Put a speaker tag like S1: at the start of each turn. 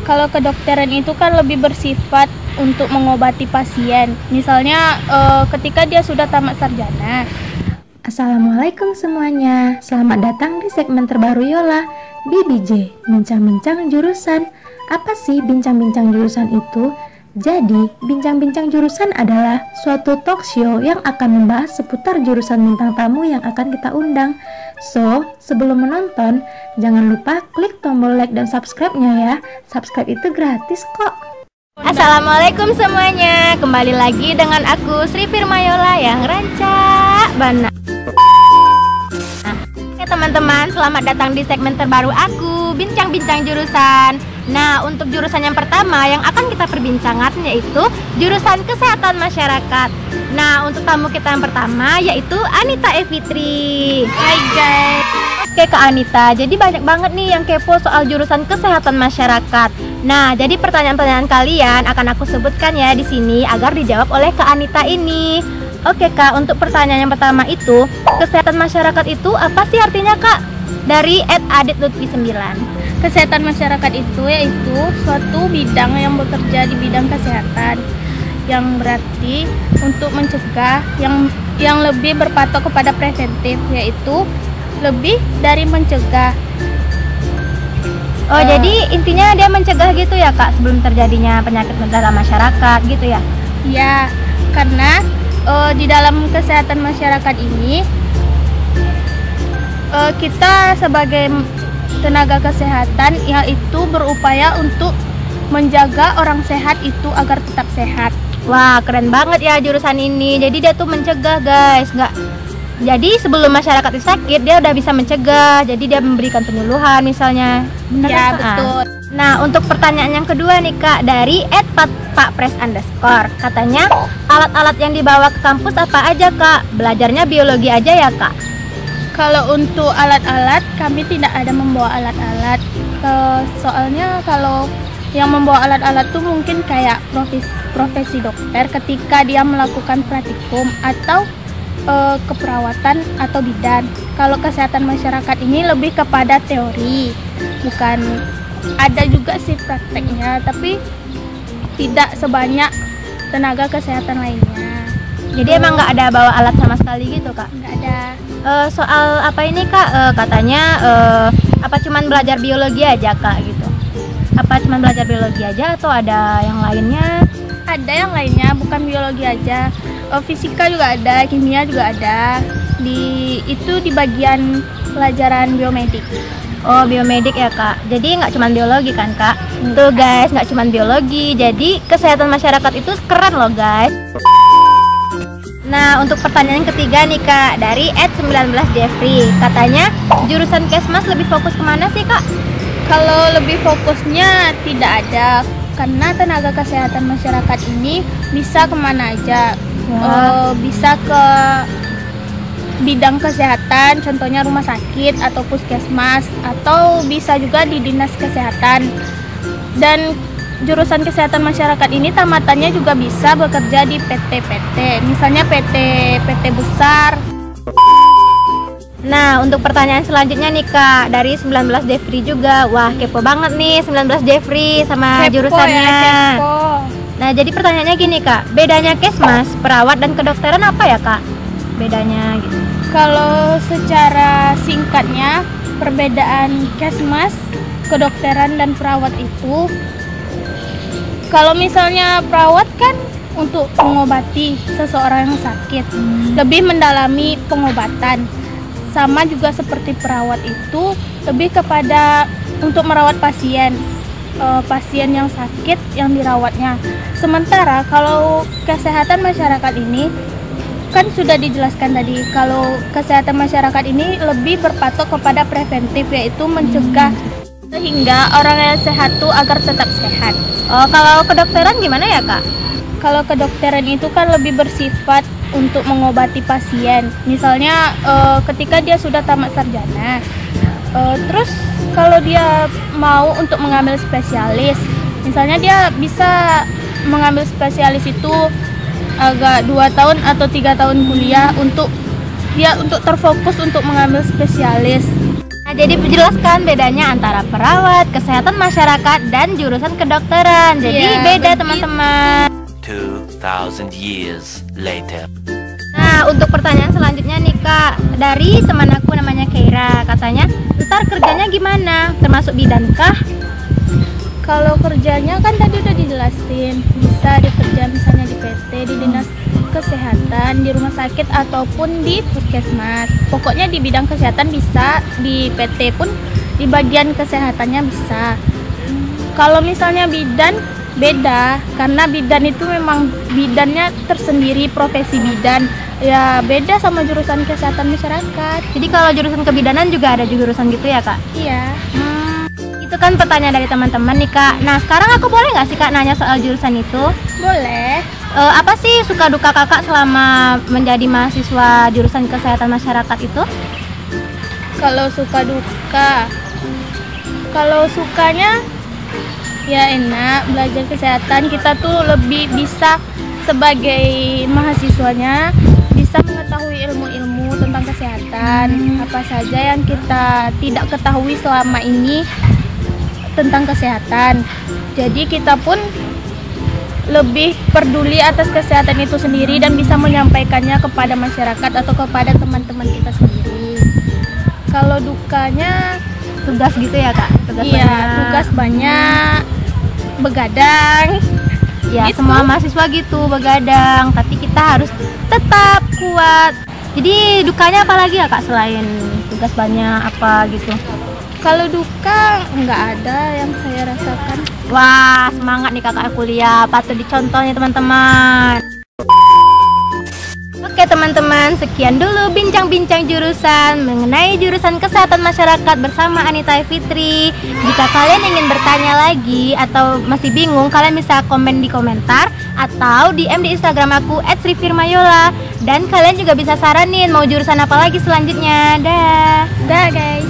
S1: Kalau kedokteran itu kan lebih bersifat untuk mengobati pasien. Misalnya ketika dia sudah tamat sarjana.
S2: Assalamualaikum semuanya, selamat datang di segmen terbaru Yola, BBJ, bincang-bincang jurusan. Apa sih bincang-bincang jurusan itu? Jadi, bincang-bincang jurusan adalah suatu talk show yang akan membahas seputar jurusan bintang tamu yang akan kita undang. So, sebelum menonton, jangan lupa klik tombol like dan subscribe-nya ya. Subscribe itu gratis kok.
S3: Assalamualaikum semuanya, kembali lagi dengan aku Sri Firmayola yang rancak bana. Oke teman-teman, selamat datang di segmen terbaru aku, bincang-bincang jurusan. Nah, untuk jurusan yang pertama yang akan kita perbincangkan yaitu jurusan kesehatan masyarakat. Nah, untuk tamu kita yang pertama yaitu Anita Evitri.
S1: Hai guys.
S3: Oke Kak Anita, jadi banyak banget nih yang kepo soal jurusan kesehatan masyarakat. Nah, jadi pertanyaan-pertanyaan kalian akan aku sebutkan ya di sini agar dijawab oleh Kak Anita ini. Oke Kak, untuk pertanyaan yang pertama itu, kesehatan masyarakat itu apa sih artinya Kak? Dari @adit_lutfi9.
S1: Kesehatan masyarakat itu yaitu suatu bidang yang bekerja di bidang kesehatan, yang berarti untuk mencegah, yang lebih berpatok kepada preventif, yaitu lebih dari mencegah.
S3: Oh, jadi intinya dia mencegah gitu ya Kak, sebelum terjadinya penyakit dalam masyarakat gitu ya?
S1: Ya, karena di dalam kesehatan masyarakat ini kita sebagai tenaga kesehatan yaitu berupaya untuk menjaga orang sehat itu agar tetap sehat.
S3: Wah, keren banget ya jurusan ini. Jadi dia tuh mencegah guys, jadi sebelum masyarakat itu sakit dia udah bisa mencegah. Jadi dia memberikan penyuluhan misalnya. Benar
S1: ya,
S3: kan?
S1: betul.
S3: Nah, untuk pertanyaan yang kedua nih Kak, dari @pakpres_. Katanya alat-alat yang dibawa ke kampus apa aja Kak? Belajarnya biologi aja ya Kak?
S1: Kalau untuk alat-alat, kami tidak ada membawa alat-alat. Soalnya kalau yang membawa alat-alat tuh mungkin kayak profesi dokter ketika dia melakukan praktikum atau keperawatan atau bidan. Kalau kesehatan masyarakat ini lebih kepada teori, bukan, ada juga sih prakteknya, tapi tidak sebanyak tenaga kesehatan lainnya.
S3: Jadi emang nggak ada bawa alat sama sekali gitu Kak?
S1: Nggak ada.
S3: Soal apa ini Kak? Katanya apa cuman belajar biologi aja Kak gitu? Apa cuman belajar biologi aja atau ada yang lainnya?
S1: Ada yang lainnya, bukan biologi aja. Fisika juga ada, kimia juga ada. Itu di bagian pelajaran biomedik.
S3: Oh, biomedik ya Kak. Jadi nggak cuman biologi kan Kak? Tuh guys, nggak cuman biologi. Jadi kesehatan masyarakat itu keren loh guys. Nah, untuk pertanyaan yang ketiga nih Kak, dari @19Jeffrey. Katanya jurusan Kesmas lebih fokus kemana sih Kak?
S1: Kalau lebih fokusnya tidak ada, karena tenaga kesehatan masyarakat ini bisa kemana aja. Bisa ke bidang kesehatan, contohnya rumah sakit atau puskesmas, atau bisa juga di dinas kesehatan. Dan jurusan kesehatan masyarakat ini tamatannya juga bisa bekerja di PT-PT, misalnya PT besar.
S3: Nah, untuk pertanyaan selanjutnya nih Kak, dari 19 Jeffrey juga. Wah, kepo banget nih 19 Jeffrey sama
S1: Kepo
S3: jurusannya.
S1: Ya, kepo.
S3: Nah, jadi pertanyaannya gini Kak, bedanya Kesmas, perawat dan kedokteran apa ya Kak? Bedanya gitu.
S1: Kalau secara singkatnya, perbedaan Kesmas, kedokteran dan perawat itu, kalau misalnya perawat kan untuk mengobati seseorang yang sakit, lebih mendalami pengobatan. Sama juga seperti perawat itu lebih kepada untuk merawat pasien yang sakit yang dirawatnya. Sementara kalau kesehatan masyarakat ini kan sudah dijelaskan tadi, kalau kesehatan masyarakat ini lebih berpatok kepada preventif, yaitu mencegah sehingga orang yang sehat tuh agar tetap sehat.
S3: Oh, kalau kedokteran gimana ya Kak?
S1: Kalau kedokteran itu kan lebih bersifat untuk mengobati pasien. Misalnya ketika dia sudah tamat sarjana, terus kalau dia mau untuk mengambil spesialis, misalnya dia bisa mengambil spesialis itu agak 2 tahun atau 3 tahun kuliah untuk terfokus untuk mengambil spesialis.
S3: Nah, Jadi dijelaskan bedanya antara perawat, kesehatan masyarakat, dan jurusan kedokteran. Jadi
S1: Iya,
S3: beda
S1: begitu.
S3: teman-teman.
S4: 2,000 years later.
S3: Nah, untuk pertanyaan selanjutnya nih Kak, dari teman aku namanya Keira, katanya ntar kerjanya gimana? Termasuk bidan kah?
S1: Kalau kerjanya kan tadi udah dijelasin, bisa dikerja misalnya di PT, di dinas kesehatan, di rumah sakit ataupun di puskesmas. Pokoknya di bidang kesehatan bisa, di PT pun di bagian kesehatannya bisa. Kalau misalnya bidan beda, karena bidan itu memang bidannya tersendiri, profesi bidan. Ya beda sama jurusan kesehatan masyarakat.
S3: Jadi kalau jurusan kebidanan juga ada jurusan gitu ya Kak?
S1: Iya.
S3: Itu kan pertanyaan dari teman-teman nih Kak. Nah sekarang aku boleh nggak sih Kak nanya soal jurusan itu?
S1: Boleh.
S3: Apa sih suka duka Kakak selama menjadi mahasiswa jurusan kesehatan masyarakat itu?
S1: Kalau suka duka, kalau sukanya ya enak belajar kesehatan, kita tuh lebih bisa sebagai mahasiswanya bisa mengetahui ilmu-ilmu tentang kesehatan, apa saja yang kita tidak ketahui selama ini tentang kesehatan. Jadi kita pun lebih peduli atas kesehatan itu sendiri dan bisa menyampaikannya kepada masyarakat atau kepada teman-teman kita sendiri. Kalau dukanya
S3: Tugas gitu ya Kak? Tugas
S1: iya,
S3: banyak.
S1: tugas banyak, begadang.
S3: Ya
S1: Gitu.
S3: semua mahasiswa gitu begadang, tapi kita harus tetap kuat. Jadi dukanya apa lagi ya Kak selain tugas banyak apa gitu?
S1: Kalau duka nggak ada yang saya rasakan.
S3: Wah semangat nih kakak kuliah, patut dicontohnya teman-teman. Oke teman-teman, sekian dulu bincang-bincang jurusan mengenai jurusan kesehatan masyarakat bersama Anita Fitri. Jika kalian ingin bertanya lagi atau masih bingung, kalian bisa komen di komentar atau DM di Instagram aku @srifirmayola. Dan kalian juga bisa saranin mau jurusan apa lagi selanjutnya. Dah.
S1: Dah guys.